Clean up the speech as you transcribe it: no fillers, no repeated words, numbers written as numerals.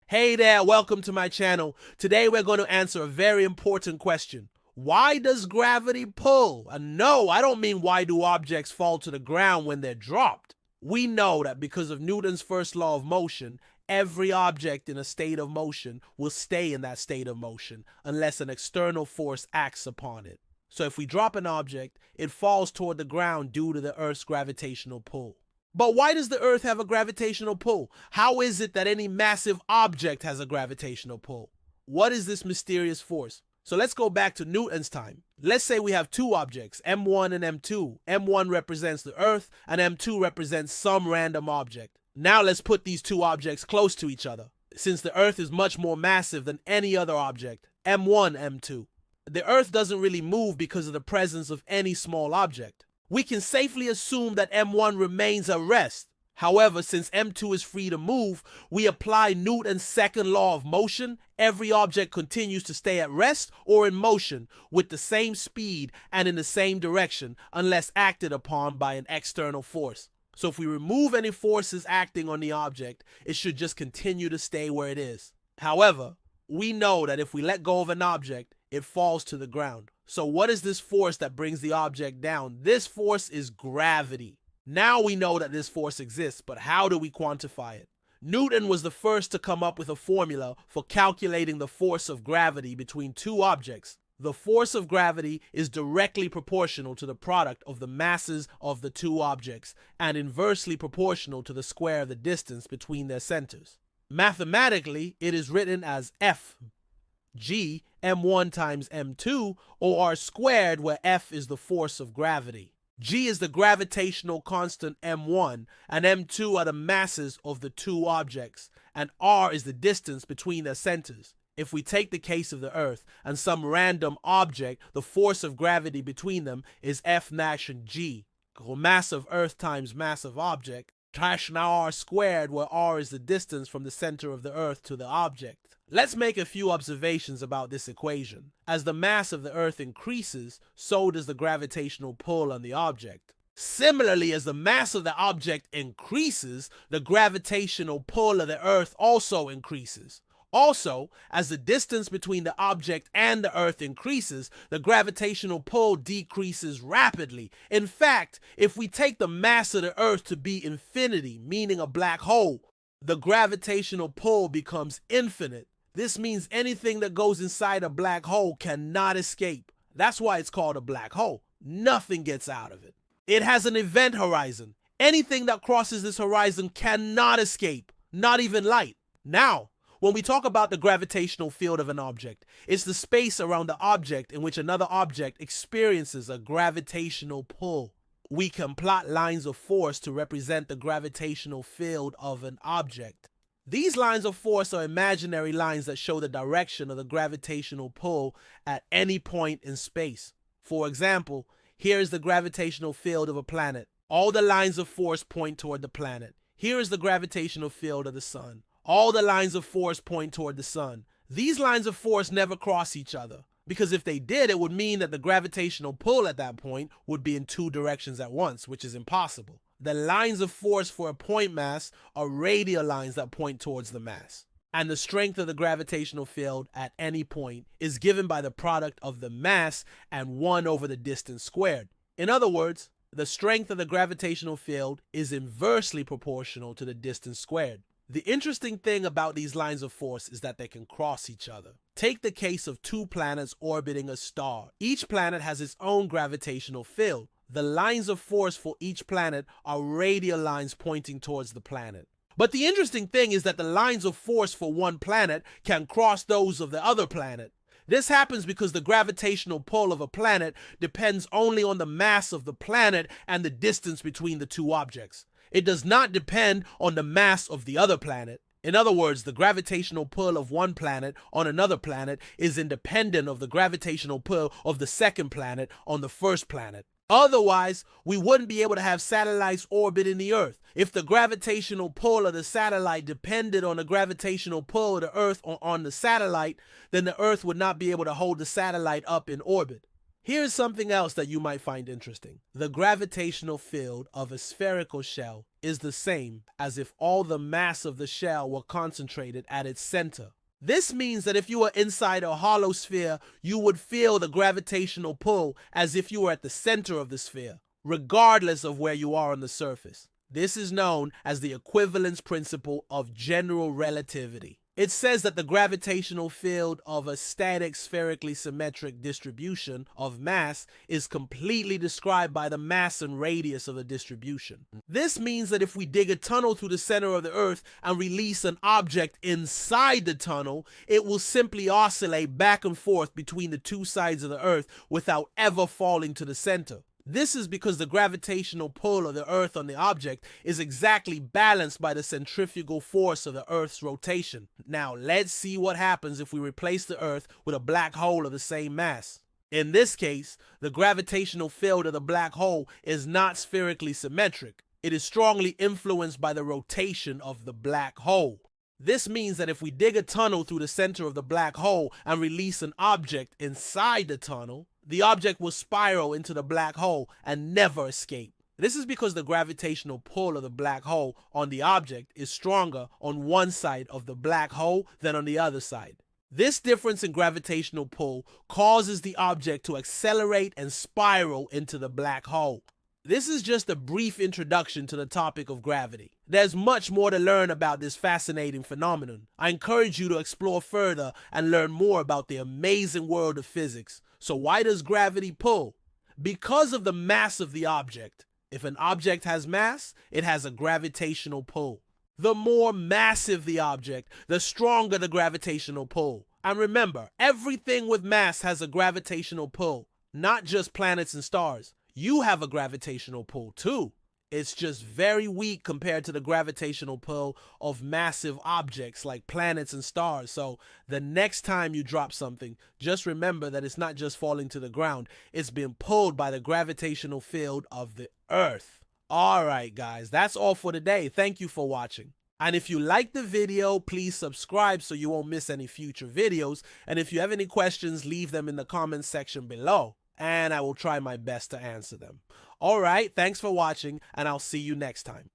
Hey there, welcome to my channel. Today we're going to answer a very important question. Why does gravity pull? And no, I don't mean why do objects fall to the ground when they're dropped. We know that because of Newton's first law of motion, every object in a state of motion will stay in that state of motion unless an external force acts upon it. So if we drop an object, it falls toward the ground due to the Earth's gravitational pull. But why does the Earth have a gravitational pull? How is it that any massive object has a gravitational pull? What is this mysterious force? So let's go back to Newton's time. Let's say we have two objects, M1 and M2. M1 represents the Earth and M2 represents some random object. Now let's put these two objects close to each other. Since the Earth is much more massive than any other object, M1, M2. The Earth doesn't really move because of the presence of any small object. We can safely assume that M1 remains at rest. However, since M2 is free to move, we apply Newton's second law of motion. Every object continues to stay at rest or in motion with the same speed and in the same direction unless acted upon by an external force. So if we remove any forces acting on the object, it should just continue to stay where it is. However, we know that if we let go of an object, it falls to the ground. So what is this force that brings the object down? This force is gravity. Now we know that this force exists, but how do we quantify it? Newton was the first to come up with a formula for calculating the force of gravity between two objects. The force of gravity is directly proportional to the product of the masses of the two objects and inversely proportional to the square of the distance between their centers. Mathematically, it is written as F G m1 times m2, or r squared, where F is the force of gravity. G is the gravitational constant m1, and m2 are the masses of the two objects, and r is the distance between their centers. If we take the case of the Earth and some random object, the force of gravity between them is F dash and G. Mass of Earth times mass of object, dash now r squared, where r is the distance from the center of the Earth to the object. Let's make a few observations about this equation. As the mass of the Earth increases, so does the gravitational pull on the object. Similarly, as the mass of the object increases, the gravitational pull of the Earth also increases. Also, as the distance between the object and the Earth increases, the gravitational pull decreases rapidly. In fact, if we take the mass of the Earth to be infinity, meaning a black hole, the gravitational pull becomes infinite. This means anything that goes inside a black hole cannot escape. That's why it's called a black hole. Nothing gets out of it. It has an event horizon. Anything that crosses this horizon cannot escape, not even light. Now, when we talk about the gravitational field of an object, it's the space around the object in which another object experiences a gravitational pull. We can plot lines of force to represent the gravitational field of an object. These lines of force are imaginary lines that show the direction of the gravitational pull at any point in space. For example, here is the gravitational field of a planet. All the lines of force point toward the planet. Here is the gravitational field of the sun. All the lines of force point toward the sun. These lines of force never cross each other, because if they did, it would mean that the gravitational pull at that point would be in two directions at once, which is impossible. The lines of force for a point mass are radial lines that point towards the mass. And the strength of the gravitational field at any point is given by the product of the mass and 1 over the distance squared. In other words, the strength of the gravitational field is inversely proportional to the distance squared. The interesting thing about these lines of force is that they can cross each other. Take the case of two planets orbiting a star. Each planet has its own gravitational field. The lines of force for each planet are radial lines pointing towards the planet. But the interesting thing is that the lines of force for one planet can cross those of the other planet. This happens because the gravitational pull of a planet depends only on the mass of the planet and the distance between the two objects. It does not depend on the mass of the other planet. In other words, the gravitational pull of one planet on another planet is independent of the gravitational pull of the second planet on the first planet. Otherwise, we wouldn't be able to have satellites orbiting the Earth. If the gravitational pull of the satellite depended on the gravitational pull of the Earth on the satellite, then the Earth would not be able to hold the satellite up in orbit. Here's something else that you might find interesting. The gravitational field of a spherical shell is the same as if all the mass of the shell were concentrated at its center. This means that if you were inside a hollow sphere, you would feel the gravitational pull as if you were at the center of the sphere, regardless of where you are on the surface. This is known as the equivalence principle of general relativity. It says that the gravitational field of a static spherically symmetric distribution of mass is completely described by the mass and radius of the distribution. This means that if we dig a tunnel through the center of the Earth and release an object inside the tunnel, it will simply oscillate back and forth between the two sides of the Earth without ever falling to the center. This is because the gravitational pull of the Earth on the object is exactly balanced by the centrifugal force of the Earth's rotation. Now, let's see what happens if we replace the Earth with a black hole of the same mass. In this case, the gravitational field of the black hole is not spherically symmetric. It is strongly influenced by the rotation of the black hole. This means that if we dig a tunnel through the center of the black hole and release an object inside the tunnel, the object will spiral into the black hole and never escape. This is because the gravitational pull of the black hole on the object is stronger on one side of the black hole than on the other side. This difference in gravitational pull causes the object to accelerate and spiral into the black hole. This is just a brief introduction to the topic of gravity. There's much more to learn about this fascinating phenomenon. I encourage you to explore further and learn more about the amazing world of physics. So why does gravity pull? Because of the mass of the object. If an object has mass, it has a gravitational pull. The more massive the object, the stronger the gravitational pull. And remember, everything with mass has a gravitational pull, not just planets and stars. You have a gravitational pull too. It's just very weak compared to the gravitational pull of massive objects like planets and stars. So the next time you drop something, just remember that it's not just falling to the ground. It's being pulled by the gravitational field of the Earth. All right, guys, that's all for today. Thank you for watching. And if you like the video, please subscribe so you won't miss any future videos. And if you have any questions, leave them in the comments section below, and I will try my best to answer them. All right, thanks for watching, and I'll see you next time.